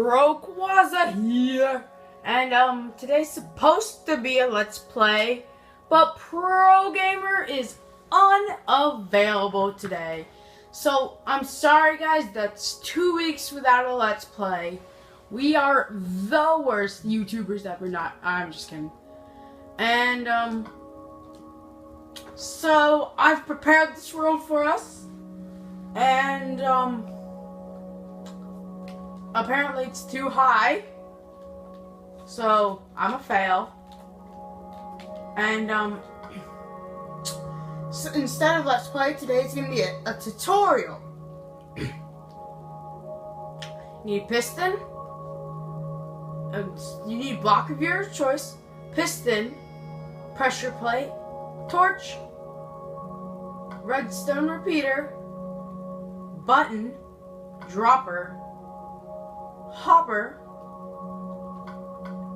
Broquazaman here, and today's supposed to be a Let's Play, but Pro Gamer is unavailable today. So I'm sorry guys, that's 2 weeks without a Let's Play. We are the worst YouTubers ever. Not, I'm just kidding. And so I've prepared this world for us, and apparently it's too high, so I'm a fail. And so instead of Let's Play, today it's gonna be a tutorial. You need piston, you need block of your choice, piston, pressure plate, torch, redstone repeater, button, dropper, hopper,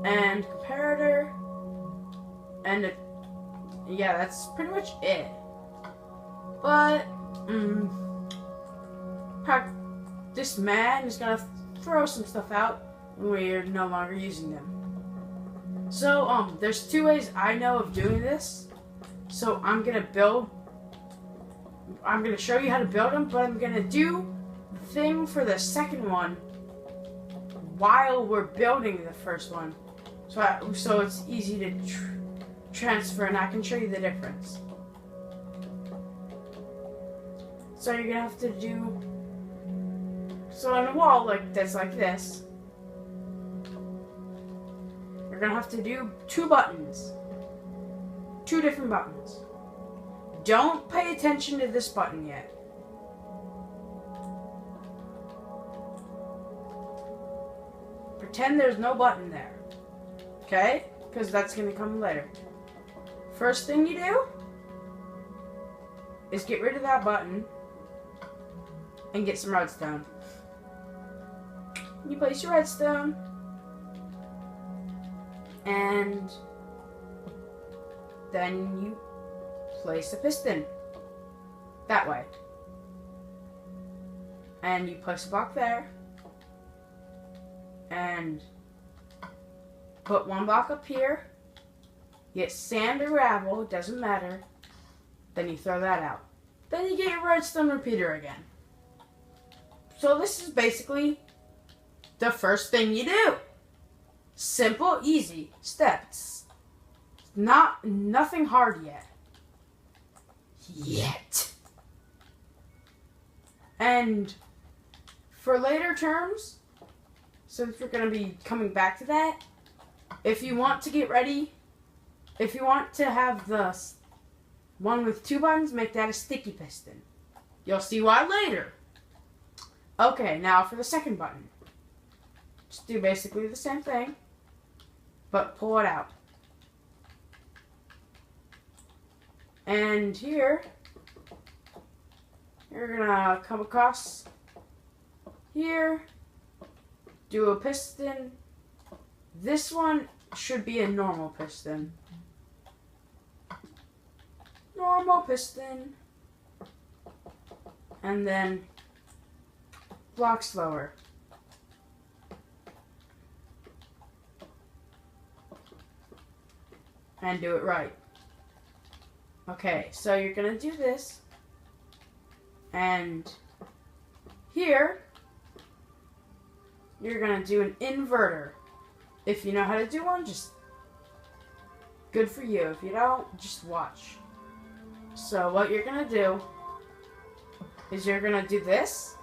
and comparator, and yeah, that's pretty much it. But this man is gonna throw some stuff out when we're no longer using them. So there's 2 ways I know of doing this. So I'm gonna show you how to build them, but I'm gonna do the thing for the second one while we're building the first one, so it's easy to transfer, and I can show you the difference. So you're gonna have to do, so on a wall like this, you're gonna have to do 2 buttons, 2 different buttons. Don't pay attention to this button yet. Pretend there's no button there, okay? Because that's gonna come later. First thing you do is get rid of that button and get some redstone. You place your redstone, and then you place a piston that way, and you place a block there, and put 1 block up here. Get sand or gravel, doesn't matter. Then you throw that out. Then you get your redstone repeater again. So this is basically the first thing you do. Simple, easy steps. Nothing hard yet. And for later terms, since we're going to be coming back to that, if you want to get ready, if you want to have the one with 2 buttons, make that a sticky piston. You'll see why later. Okay, now for the second button. Just do basically the same thing, but pull it out. And here, you're gonna come across here, do a piston. This one should be a normal piston. Normal piston. And then block slower. And do it right. Okay, so you're gonna do this. And here, you're gonna do an inverter. If you know how to do one, just good for you. If you don't, just watch. So what you're gonna do is you're gonna do this,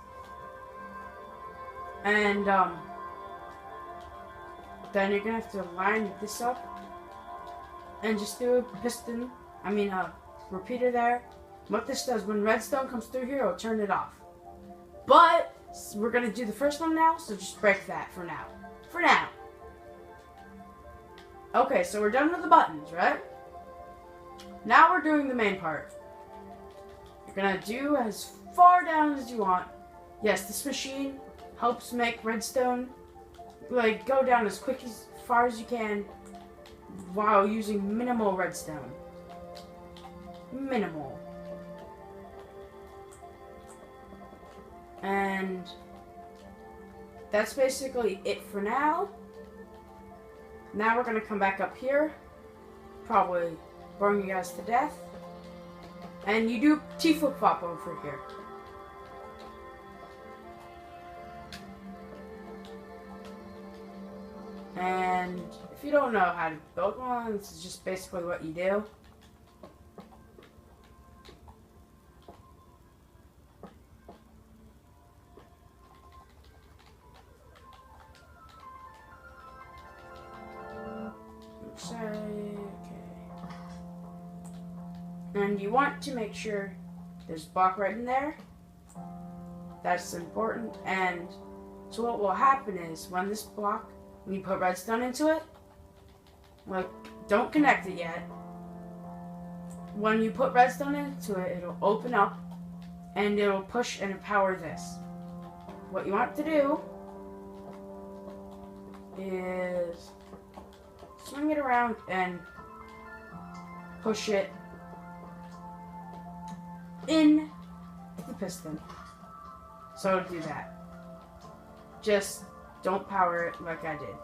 and then you're gonna have to line this up and just do a piston. A repeater there. What this does, when redstone comes through here, it'll turn it off. But we're gonna do the first one now, so just break that for now. Okay, so we're done with the buttons, right? Now we're doing the main part. You're gonna do as far down as you want. Yes, this machine helps make redstone go down as far as you can while using minimal redstone. Minimal. And that's basically it for now. Now we're gonna come back up here, probably boring you guys to death, and you do T flip-flop over here. And if you don't know how to build one, this is just basically what you do. Okay. And you want to make sure there's a block right in there. That's important. And so what will happen is when this block, when you put redstone into it, like, don't connect it yet. When you put redstone into it, it'll open up and it'll push and power this. What you want to do is swing it around and push it in the piston. So do that. Just don't power it like I did.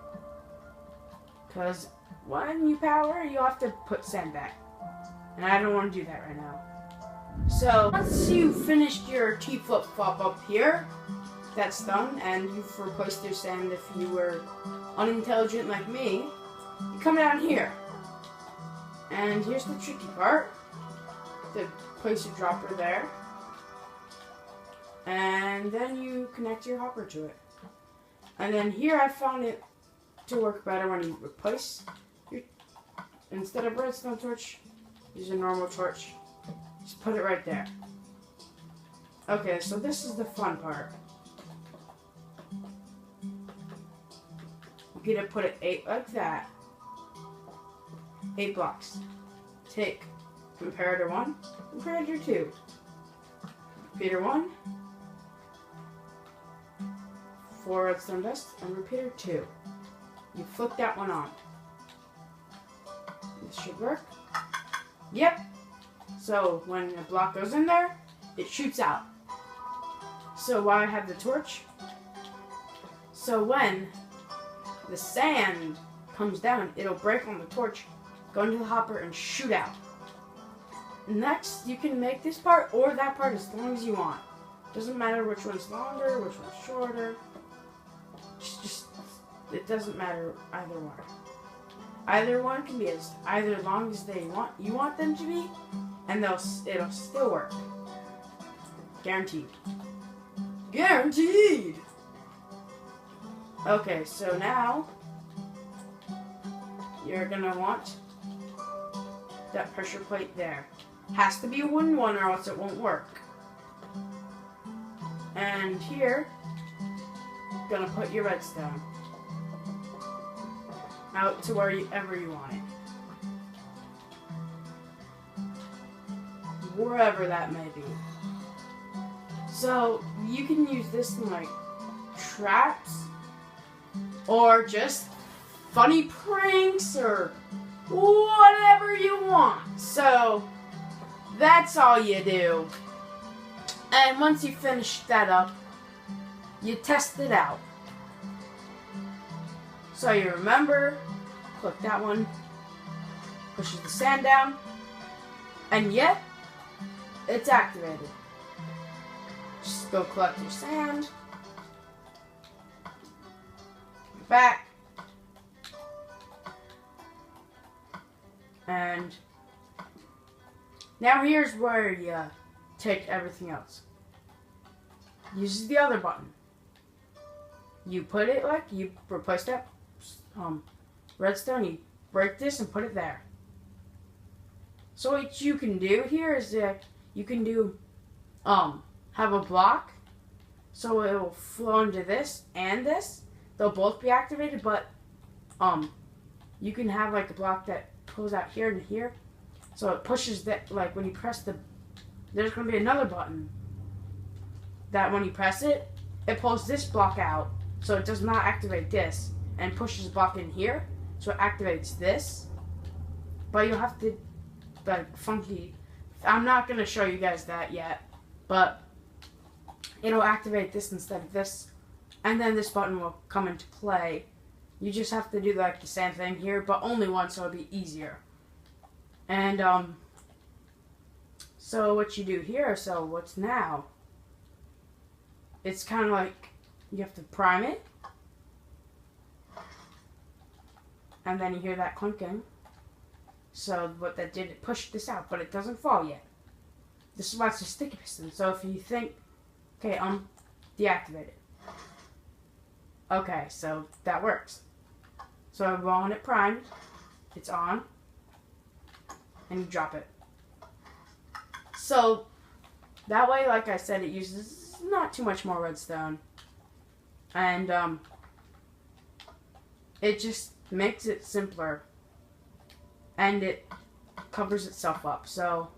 Because when you power, you have to put sand back. And I don't want to do that right now. So once you've finished your T flip-flop up here, that's done, and you've replaced your sand if you were unintelligent like me, you come down here. And here's the tricky part. To place your dropper there. And then you connect your hopper to it. And then here I found it to work better when you replace your, instead of redstone torch, use a normal torch. Just put it right there. Okay, so this is the fun part. You're gonna put it 8 like that. 8 blocks. Take comparator 1, comparator 2. Repeater 1. 4 redstone dust, and repeater 2. You flip that one on. This should work. Yep. So when a block goes in there, it shoots out. So why I have the torch? So when the sand comes down, it'll break on the torch, go into the hopper, and shoot out. Next, you can make this part or that part as long as you want. Doesn't matter which one's longer, which one's shorter. Just it doesn't matter either one. Either one can be as either long as you want them to be, and it'll still work. Guaranteed. Guaranteed. Okay, so now you're gonna want that pressure plate there. Has to be a wooden one or else it won't work. And here, gonna put your redstone out to wherever you want it. Wherever that may be. So you can use this in like traps or just funny pranks or whatever you want. So that's all you do. And once you finish that up, you test it out. So you remember, click that one, pushes the sand down, and yet, it's activated. Just go collect your sand, back, and now here's where you take everything else. Use the other button. You put it like, you replace that redstone, you break this and put it there. So what you can do here is that you can do, have a block, so it will flow into this and this. They'll both be activated, but, you can have like a block that pulls out here and here. So it pushes that, like when you press there's going to be another button that when you press it, it pulls this block out. So it does not activate this and pushes the block in here. So it activates this. But you'll have to, like, funky. I'm not going to show you guys that yet. But it'll activate this instead of this. and then this button will come into play. You just have to do like the same thing here, but only once, so it'll be easier. And so what you do here, so what's now? It's kind of like you have to prime it, and then you hear that clinking. So what that did, it pushed this out, but it doesn't fall yet. This is why it's a sticky piston. So if you think, okay, deactivate it. Okay, so that works. So I want it primed, it's on, and you drop it. So that way, like I said, it uses not too much more redstone. And it just makes it simpler. And it covers itself up. So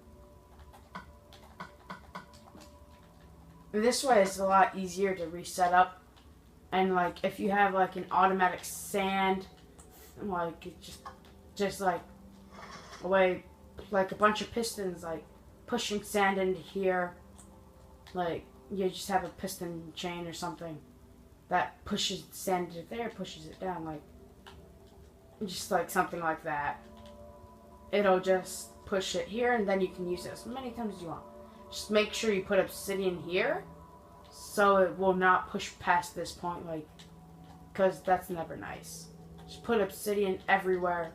this way it's a lot easier to reset up. And like if you have like an automatic sand, like it just like a way, like a bunch of pistons like pushing sand into here, like you just have a piston chain or something that pushes sand into there, pushes it down, like just like something like that. It'll just push it here, and then you can use it as many times as you want. Just make sure you put obsidian here, so it will not push past this point, like, because that's never nice. Just put obsidian everywhere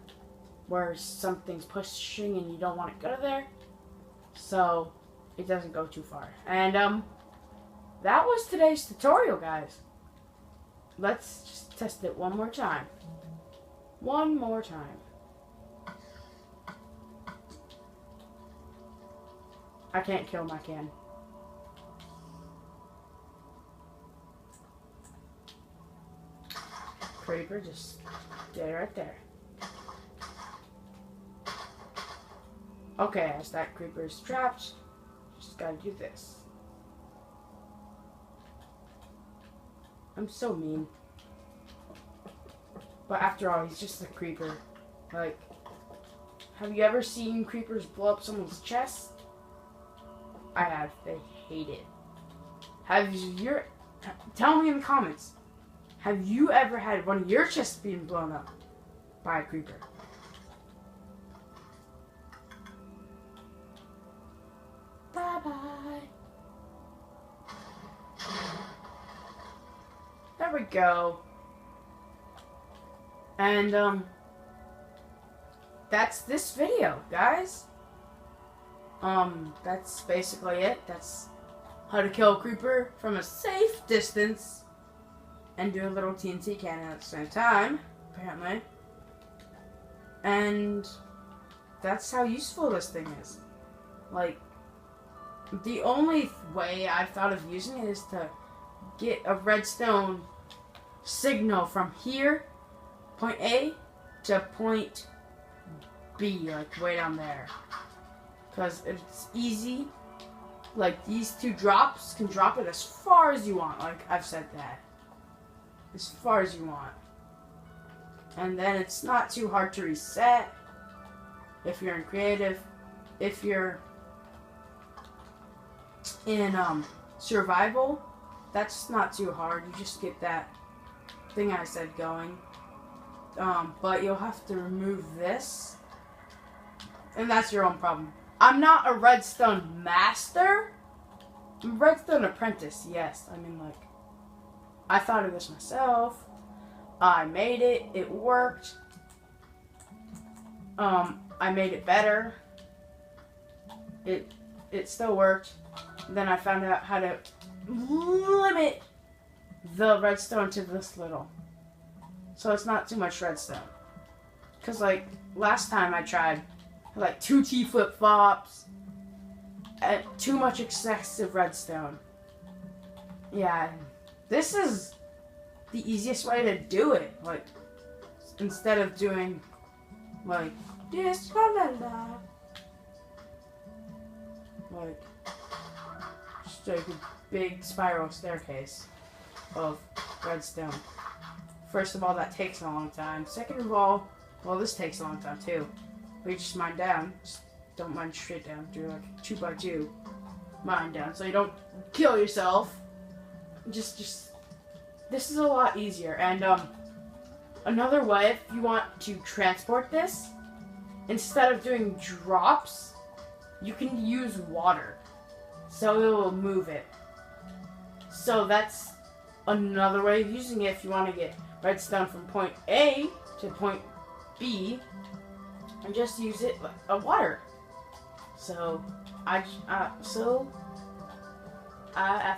where something's pushing and you don't want it to go there, so it doesn't go too far. And that was today's tutorial, guys. Let's just test it one more time. One more time. I can't kill my can. Creeper, just stay right there. Okay, as that creeper is trapped, just gotta do this. I'm so mean. But after all, he's just a creeper. Like, have you ever seen creepers blow up someone's chest? I have. They hate it. Tell me in the comments. Have you ever had one of your chests being blown up by a creeper? Bye bye. There we go. And that's this video, guys. That's basically it. That's how to kill a creeper from a safe distance and do a little TNT cannon at the same time, apparently. And that's how useful this thing is. Like, the only way I thought of using it is to get a redstone signal from here, point A, to point B, like way down there. Because it's easy. Like, these two drops can drop it as far as you want. Like, I've said that. As far as you want. And then it's not too hard to reset. If you're in creative. If you're in survival, that's not too hard. You just get that thing I said going. But you'll have to remove this. And that's your own problem. I'm not a redstone master. I'm a redstone apprentice, yes. I mean, like, I thought of this myself. I made it. It worked. I made it better. It still worked. Then I found out how to limit the redstone to this little. So it's not too much redstone. Because, like, last time I tried, like 2 T flip-flops, and too much excessive redstone. Yeah, this is the easiest way to do it. Like, instead of doing, like, this, la la la. Like, just like a big spiral staircase of redstone. First of all, that takes a long time. Second of all, well, this takes a long time too. But you just mine down. Just don't mine straight down. Do like 2 by 2. Mine down so you don't kill yourself. Just this is a lot easier. And another way, if you want to transport this, instead of doing drops, you can use water. So it will move it. So that's another way of using it if you want to get redstone from point A to point B, and just use it like water. So I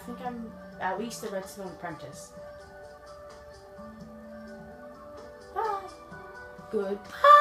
think I'm at least a redstone apprentice. Bye. Goodbye.